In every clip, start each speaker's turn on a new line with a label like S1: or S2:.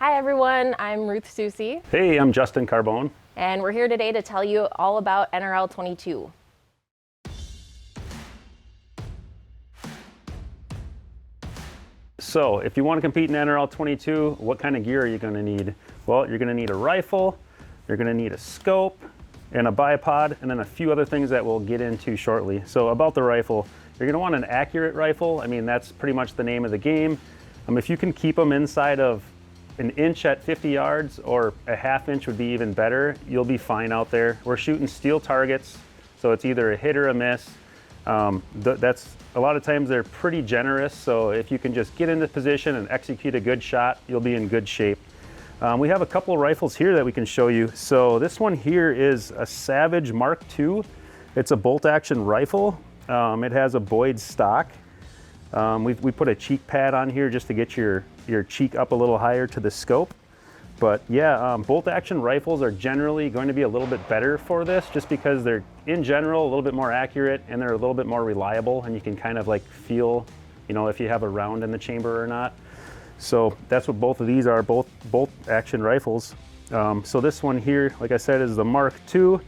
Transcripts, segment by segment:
S1: Hi everyone, I'm Ruth Susie,
S2: Hey, I'm Justin Carbone.
S1: and we're here today to tell you all about NRL22.
S2: So, if you want to compete in NRL22, what kind of gear are you going to need? Well, you're going to need a rifle, you're going to need a scope, and a bipod, and then a few other things that we'll get into shortly. So, about the rifle, you're going to want an accurate rifle. I mean, that's pretty much the name of the game. If you can keep them inside of an inch at 50 yards or a half inch would be even better, you'll be fine out there. We're shooting steel targets, so it's either a hit or a miss. That's a lot of times they're pretty generous, so if you can just get into position and execute a good shot, you'll be in good shape. We have a couple of rifles here that we can show you. So this one here is a Savage Mark II. It's a bolt action rifle. It has a Boyd stock. We put a cheek pad on here just to get your cheek up a little higher to the scope. But yeah, bolt action rifles are generally going to be a little bit better for this just because they're in general a little bit more accurate and they're a little bit more reliable, and you can kind of like feel, if you have a round in the chamber or not. So that's what both of these are, both bolt action rifles. So this one here, like I said, is the Mark II.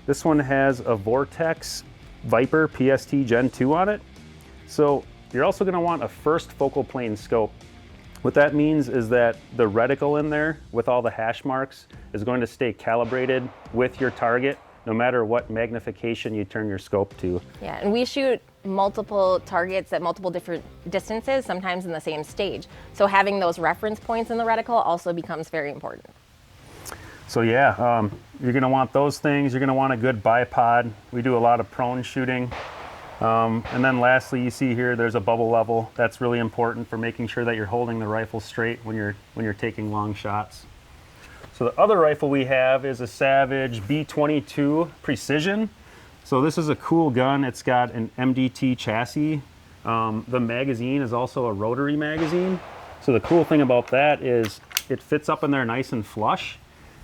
S2: This one has a Vortex Viper PST Gen 2 on it. So you're also going to want a first focal plane scope. What that means is that the reticle in there with all the hash marks is going to stay calibrated with your target no matter what magnification you turn your scope to.
S1: Yeah, and we shoot multiple targets at multiple different distances, sometimes in the same stage. So having those reference points in the reticle also becomes very important.
S2: So yeah, you're going to want those things. You're going to want a good bipod. We do a lot of prone shooting. And then lastly, you see here there's a bubble level. That's really important for making sure that you're holding the rifle straight when you're taking long shots. So the other rifle we have is a Savage B22 Precision. So this is a cool gun. It's got an MDT chassis. The magazine is also a rotary magazine. So the cool thing about that is it fits up in there nice and flush.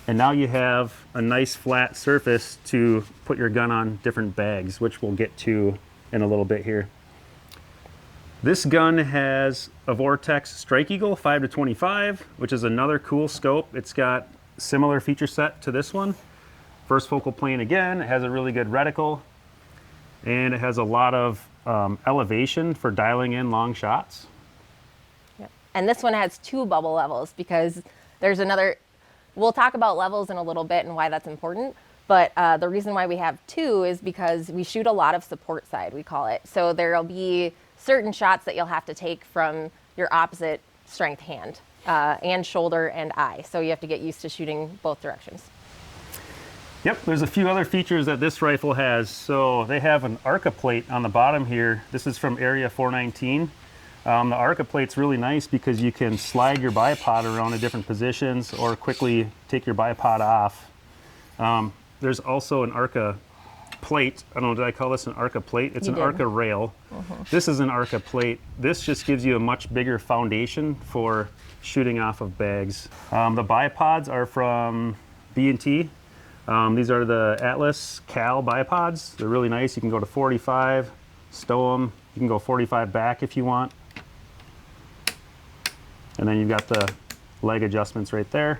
S2: And now you have a nice flat surface to put your gun on different bags, which we'll get to in a little bit here. This gun has a Vortex Strike Eagle 5-25, which is another cool scope. It's got similar feature set to this one. First focal plane again, it has a really good reticle, and it has a lot of elevation for dialing in long shots.
S1: Yep. And this one has two bubble levels because there's another, we'll talk about levels in a little bit and why that's important. But the reason why we have two is because we shoot a lot of support side, we call it. So there'll be certain shots that you'll have to take from your opposite strength hand and shoulder and eye. So you have to get used to shooting both directions.
S2: Yep, there's a few other features that this rifle has. So they have an ARCA plate on the bottom here. This is from Area 419. The ARCA plate's really nice because you can slide your bipod around to different positions or quickly take your bipod off. There's also an ARCA plate. I don't know, did I call this an ARCA plate? It's an ARCA rail. This is an ARCA plate. This just gives you a much bigger foundation for shooting off of bags. The bipods are from B&T. These are the Atlas Cal bipods. They're really nice. You can go to 45, stow them. You can go 45 back if you want. And then you've got the leg adjustments right there.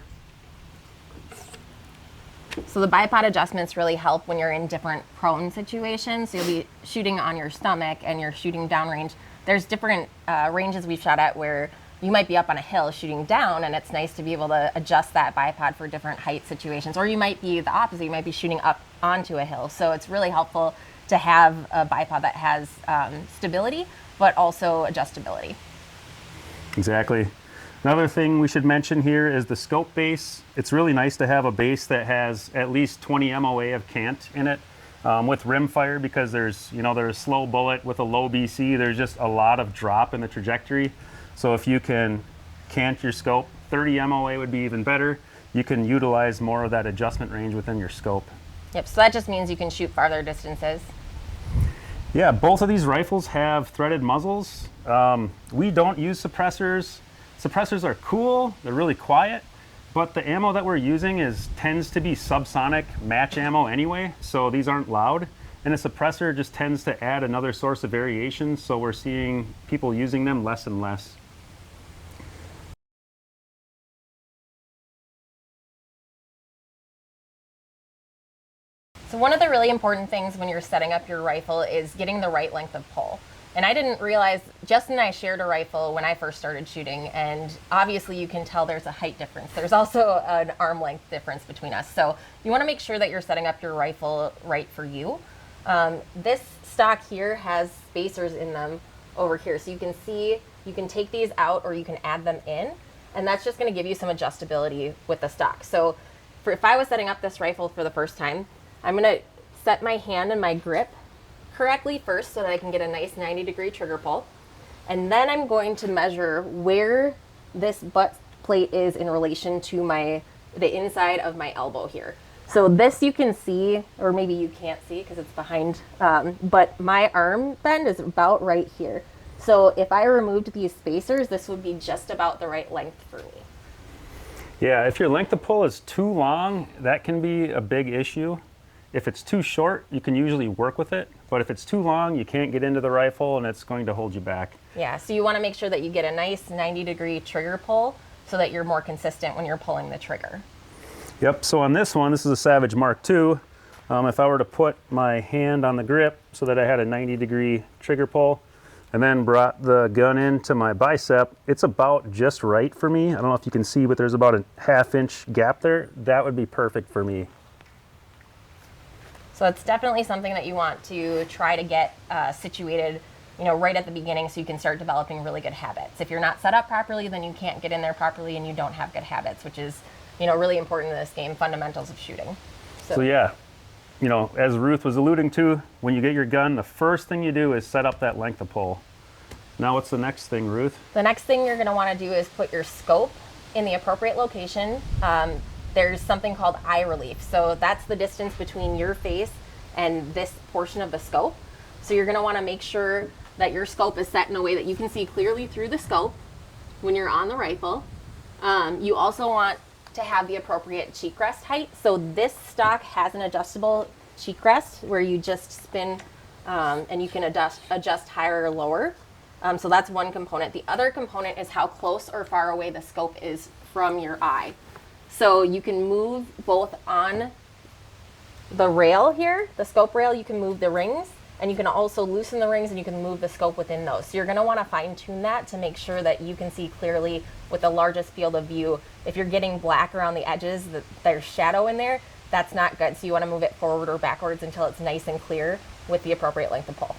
S1: So the bipod adjustments really help when you're in different prone situations. So you'll be shooting on your stomach and you're shooting downrange. There's different ranges we've shot at where you might be up on a hill shooting down, and it's nice to be able to adjust that bipod for different height situations. Or you might be the opposite, you might be shooting up onto a hill. So it's really helpful to have a bipod that has stability, but also adjustability.
S2: Exactly. Another thing we should mention here is the scope base. It's really nice to have a base that has at least 20 MOA of cant in it with rimfire, because there's a slow bullet with a low BC. There's just a lot of drop in the trajectory. So if you can cant your scope, 30 MOA would be even better. You can utilize more of that adjustment range within your scope.
S1: Yep, so that just means you can shoot farther distances.
S2: Yeah, both of these rifles have threaded muzzles. We don't use suppressors. Suppressors are cool, they're really quiet, but the ammo that we're using tends to be subsonic match ammo anyway, so these aren't loud. And a suppressor just tends to add another source of variation, so we're seeing people using them less and less.
S1: one of the really important things when you're setting up your rifle is getting the right length of pull. And I didn't realize, Justin and I shared a rifle when I first started shooting, and obviously you can tell there's a height difference. There's also an arm length difference between us. So you want to make sure that you're setting up your rifle right for you. This stock here has spacers in them over here. So you can see, you can take these out or you can add them in, and that's just going to give you some adjustability with the stock. So if I was setting up this rifle for the first time, I'm going to set my hand and my grip correctly first so that I can get a nice 90-degree trigger pull. And then I'm going to measure where this butt plate is in relation to the inside of my elbow here. So this you can see, or maybe you can't see because it's behind, but my arm bend is about right here. So if I removed these spacers, this would be just about the right length for me.
S2: Yeah, if your length of pull is too long, that can be a big issue. If it's too short, you can usually work with it, but if it's too long, you can't get into the rifle and it's going to hold you back.
S1: Yeah, so you want to make sure that you get a nice 90-degree trigger pull so that you're more consistent when you're pulling the trigger.
S2: Yep, so on this one, this is a Savage Mark II. If I were to put my hand on the grip so that I had a 90-degree trigger pull and then brought the gun into my bicep, it's about just right for me. I don't know if you can see, but there's about a half-inch gap there. That would be perfect for me.
S1: So it's definitely something that you want to try to get situated, right at the beginning so you can start developing really good habits. If you're not set up properly, then you can't get in there properly and you don't have good habits, which is, really important in this game, fundamentals of shooting.
S2: So yeah, as Ruth was alluding to, when you get your gun, the first thing you do is set up that length of pull. Now what's the next thing, Ruth?
S1: The next thing you're going to want to do is put your scope in the appropriate location. There's something called eye relief. So that's the distance between your face and this portion of the scope. So you're going to want to make sure that your scope is set in a way that you can see clearly through the scope when you're on the rifle. You also want to have the appropriate cheek rest height. So this stock has an adjustable cheek rest where you just spin and you can adjust higher or lower. So that's one component. The other component is how close or far away the scope is from your eye. So you can move both on the rail here, the scope rail, you can move the rings, and you can also loosen the rings and you can move the scope within those. So you're going to want to fine tune that to make sure that you can see clearly with the largest field of view. If you're getting black around the edges, there's shadow in there, that's not good. So you want to move it forward or backwards until it's nice and clear with the appropriate length of pull.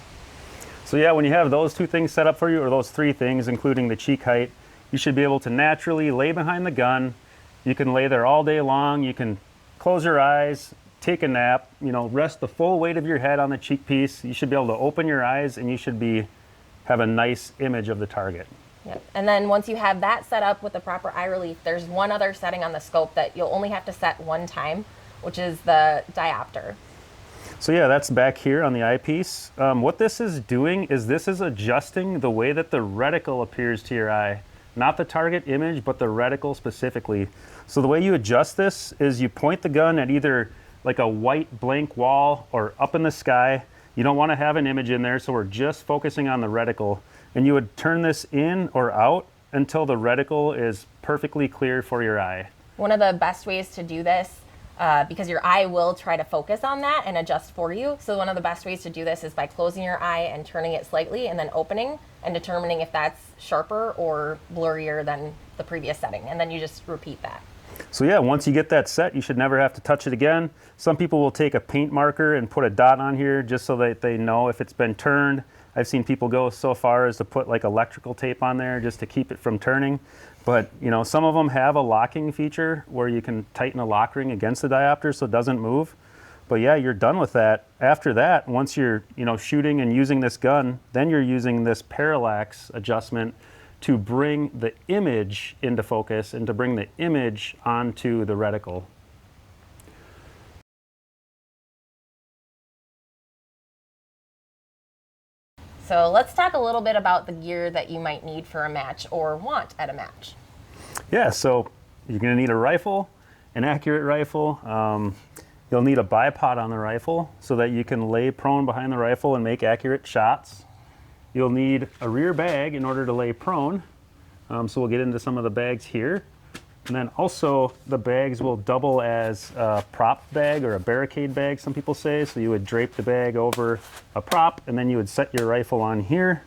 S2: So yeah, when you have those two things set up for you, or those three things, including the cheek height, you should be able to naturally lay behind the gun. You can lay there all day long. You can close your eyes, take a nap, rest the full weight of your head on the cheek piece. You should be able to open your eyes and you should have a nice image of the target.
S1: Yep. And then once you have that set up with the proper eye relief, there's one other setting on the scope that you'll only have to set one time, which is the diopter.
S2: So yeah, that's back here on the eyepiece. What this is doing is this is adjusting the way that the reticle appears to your eye. Not the target image, but the reticle specifically. So the way you adjust this is you point the gun at either like a white blank wall or up in the sky. You don't want to have an image in there, so we're just focusing on the reticle. And you would turn this in or out until the reticle is perfectly clear for your eye.
S1: One of the best ways to do this, because your eye will try to focus on that and adjust for you. So one of the best ways to do this is by closing your eye and turning it slightly and then opening and determining if that's sharper or blurrier than the previous setting. And then you just repeat that.
S2: So yeah, once you get that set, you should never have to touch it again. Some people will take a paint marker and put a dot on here just so that they know if it's been turned. I've seen people go so far as to put like electrical tape on there just to keep it from turning. But some of them have a locking feature where you can tighten a lock ring against the diopter so it doesn't move. But yeah, you're done with that. After that, once you're shooting and using this gun, then you're using this parallax adjustment to bring the image into focus and to bring the image onto the reticle.
S1: So let's talk a little bit about the gear that you might need for a match or want at a match.
S2: Yeah, so you're going to need a rifle, an accurate rifle. You'll need a bipod on the rifle so that you can lay prone behind the rifle and make accurate shots. You'll need a rear bag in order to lay prone. So we'll get into some of the bags here. And then also the bags will double as a prop bag or a barricade bag, some people say. So you would drape the bag over a prop, and then you would set your rifle on here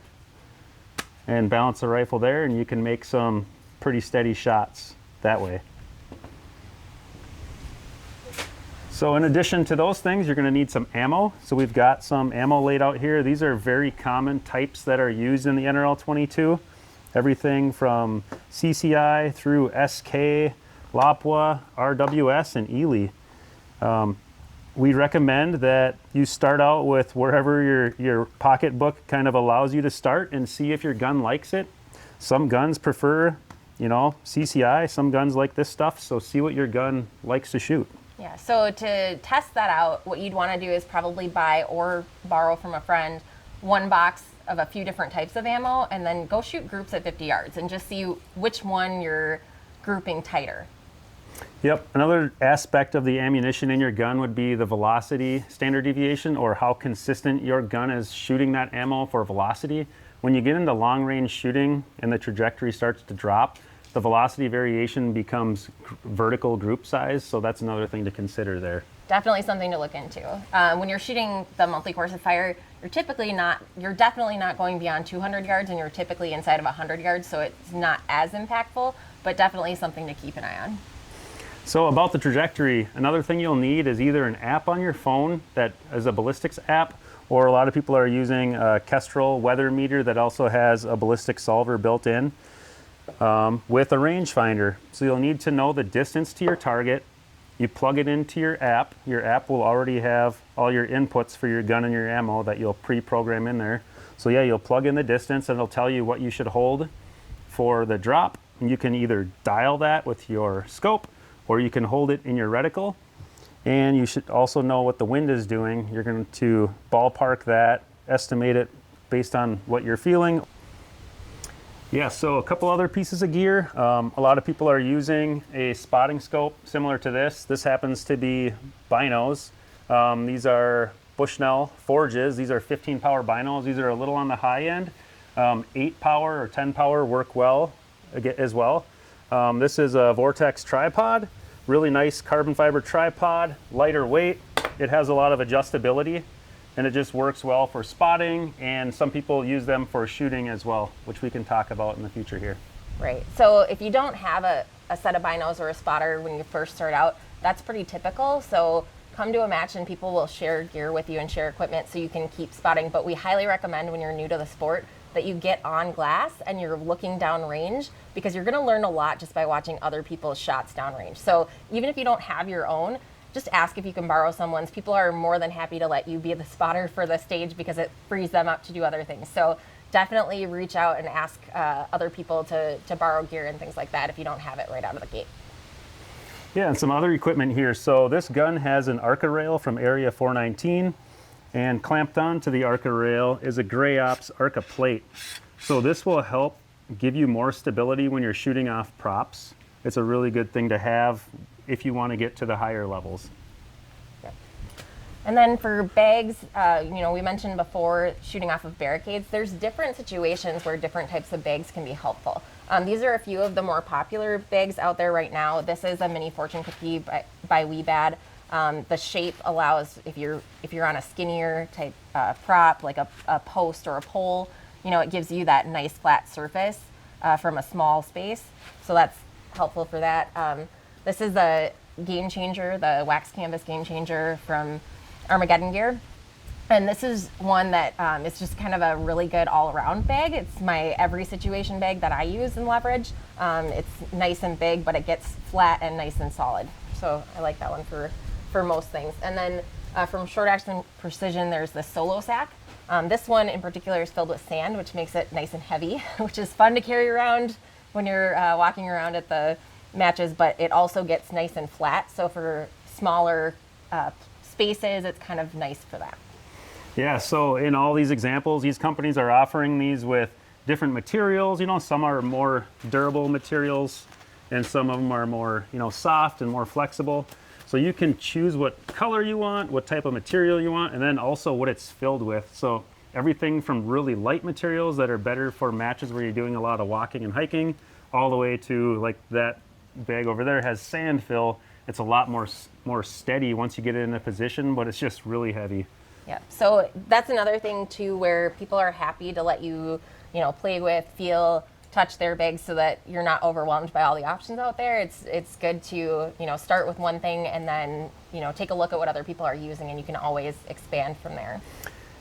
S2: and balance the rifle there, and you can make some pretty steady shots that way. So in addition to those things, you're going to need some ammo. So we've got some ammo laid out here. These are very common types that are used in the NRL22. Everything from CCI through SK, LAPWA, RWS, and Ely. We recommend that you start out with wherever your pocketbook kind of allows you to start and see if your gun likes it. Some guns prefer, CCI, some guns like this stuff, so see what your gun likes to shoot.
S1: Yeah, so to test that out, what you'd want to do is probably buy or borrow from a friend one box of a few different types of ammo, and then go shoot groups at 50 yards and just see which one you're grouping tighter.
S2: Yep, another aspect of the ammunition in your gun would be the velocity standard deviation, or how consistent your gun is shooting that ammo for velocity. When you get into long range shooting and the trajectory starts to drop, the velocity variation becomes vertical group size, so that's another thing to consider there.
S1: Definitely something to look into. When you're shooting the multi-course fire, you're definitely not going beyond 200 yards, and you're typically inside of 100 yards, so it's not as impactful, but definitely something to keep an eye on.
S2: So about the trajectory, another thing you'll need is either an app on your phone that is a ballistics app, or a lot of people are using a Kestrel weather meter that also has a ballistic solver built in with a rangefinder. So you'll need to know the distance to your target. You plug it into your app. Your app will already have all your inputs for your gun and your ammo that you'll pre-program in there. So yeah, you'll plug in the distance and it'll tell you what you should hold for the drop. And you can either dial that with your scope, or you can hold it in your reticle. And you should also know what the wind is doing. You're going to ballpark that, estimate it based on what you're feeling. Yeah, so a couple other pieces of gear. A lot of people are using a spotting scope similar to this. This happens to be binos. These are Bushnell Forges. These are 15 power binos. These are a little on the high end. 8 power or 10 power work well as well. This is a Vortex tripod. Really nice carbon fiber tripod, lighter weight. It has a lot of adjustability, and it just works well for spotting, and some people use them for shooting as well, which we can talk about in the future here.
S1: Right, so if you don't have a set of binos or a spotter when you first start out, that's pretty typical. So come to a match and people will share gear with you and share equipment so you can keep spotting. But we highly recommend when you're new to the sport that you get on glass and you're looking downrange, because you're gonna learn a lot just by watching other people's shots downrange. So even if you don't have your own, just ask if you can borrow someone's. People are more than happy to let you be the spotter for the stage because it frees them up to do other things. So definitely reach out and ask other people to borrow gear and things like that if you don't have it right out of the gate.
S2: Yeah, and some other equipment here. So this gun has an ARCA rail from Area 419, and clamped onto the ARCA rail is a Gray Ops ARCA plate. So this will help give you more stability when you're shooting off props. It's a really good thing to have if you want to get to the higher levels.
S1: Yep. And then for bags, we mentioned before shooting off of barricades. There's different situations where different types of bags can be helpful. These are a few of the more popular bags out there right now. This is a mini fortune cookie by Weebad. The shape allows, if you're on a skinnier type prop, like a post or a pole, it gives you that nice flat surface from a small space. So that's helpful for that. This is the Game Changer, the wax canvas Game Changer from Armageddon Gear. And this is one that it's just kind of a really good all-around bag. It's my every situation bag that I use in leverage. It's nice and big, but it gets flat and nice and solid. So I like that one for most things. And then from Short Action Precision, there's the Solo Sack. This one in particular is filled with sand, which makes it nice and heavy, which is fun to carry around when you're walking around at the matches, but it also gets nice and flat. So for smaller spaces, it's kind of nice for that.
S2: Yeah, so in all these examples, these companies are offering these with different materials. Some are more durable materials, and some of them are more, soft and more flexible. So you can choose what color you want, what type of material you want, and then also what it's filled with. So everything from really light materials that are better for matches where you're doing a lot of walking and hiking, all the way to like that bag over there has sand fill. It's a lot more steady once you get it in a position, but it's just really heavy.
S1: Yeah. So that's another thing too, where people are happy to let you, play with, feel, touch their bags, so that you're not overwhelmed by all the options out there. It's good to start with one thing and then take a look at what other people are using, and you can always expand from there.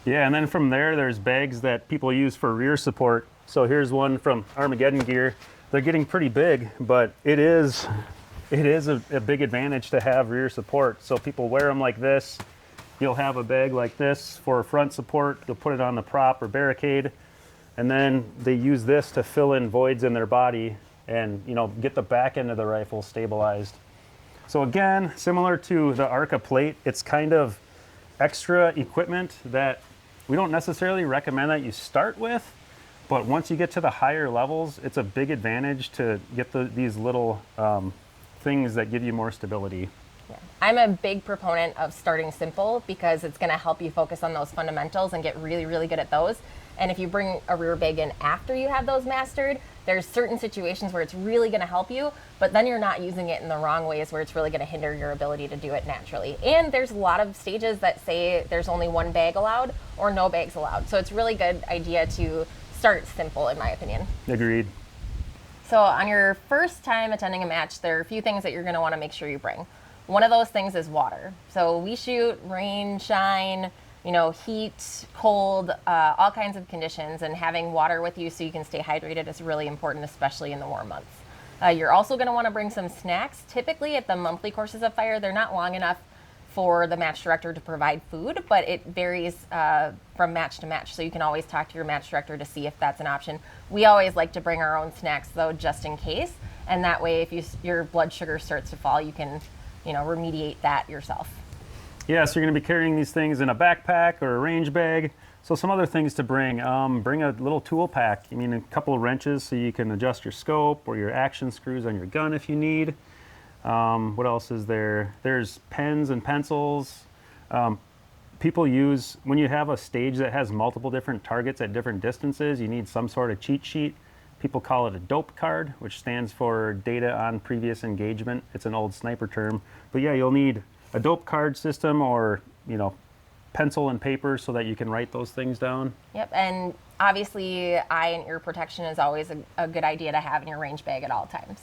S2: Yeah, and then from there, there's bags that people use for rear support. So here's one from Armageddon Gear. They're getting pretty big, but it is a big advantage to have rear support. So people wear them like this. You'll have a bag like this for front support. You'll put it on the prop or barricade, and then they use this to fill in voids in their body and get the back end of the rifle stabilized. So again, similar to the Arca plate, it's kind of extra equipment that we don't necessarily recommend that you start with, but once you get to the higher levels, it's a big advantage to get these little things that give you more stability.
S1: Yeah. I'm a big proponent of starting simple, because it's going to help you focus on those fundamentals and get really, really good at those. And if you bring a rear bag in after you have those mastered, there's certain situations where it's really going to help you, but then you're not using it in the wrong ways where it's really going to hinder your ability to do it naturally. And there's a lot of stages that say there's only one bag allowed or no bags allowed. So it's a really good idea to start simple, in my opinion.
S2: Agreed.
S1: So on your first time attending a match, there are a few things that you're going to want to make sure you bring. One of those things is water. So we shoot rain, shine, heat, cold, all kinds of conditions, and having water with you so you can stay hydrated is really important, especially in the warm months. You're also going to want to bring some snacks. Typically at the monthly courses of fire, they're not long enough for the match director to provide food, but it varies from match to match, so you can always talk to your match director to see if that's an option. We always like to bring our own snacks, though, just in case, and that way if your blood sugar starts to fall, you can remediate that yourself.
S2: Yeah, so you're going to be carrying these things in a backpack or a range bag. So some other things to bring. Bring a little tool pack. A couple of wrenches so you can adjust your scope or your action screws on your gun if you need. What else is there? There's pens and pencils. People use, when you have a stage that has multiple different targets at different distances, you need some sort of cheat sheet. People call it a dope card, which stands for data on previous engagement. It's an old sniper term. But yeah, you'll need a dope card system or, pencil and paper so that you can write those things down.
S1: Yep, and obviously eye and ear protection is always a good idea to have in your range bag at all times.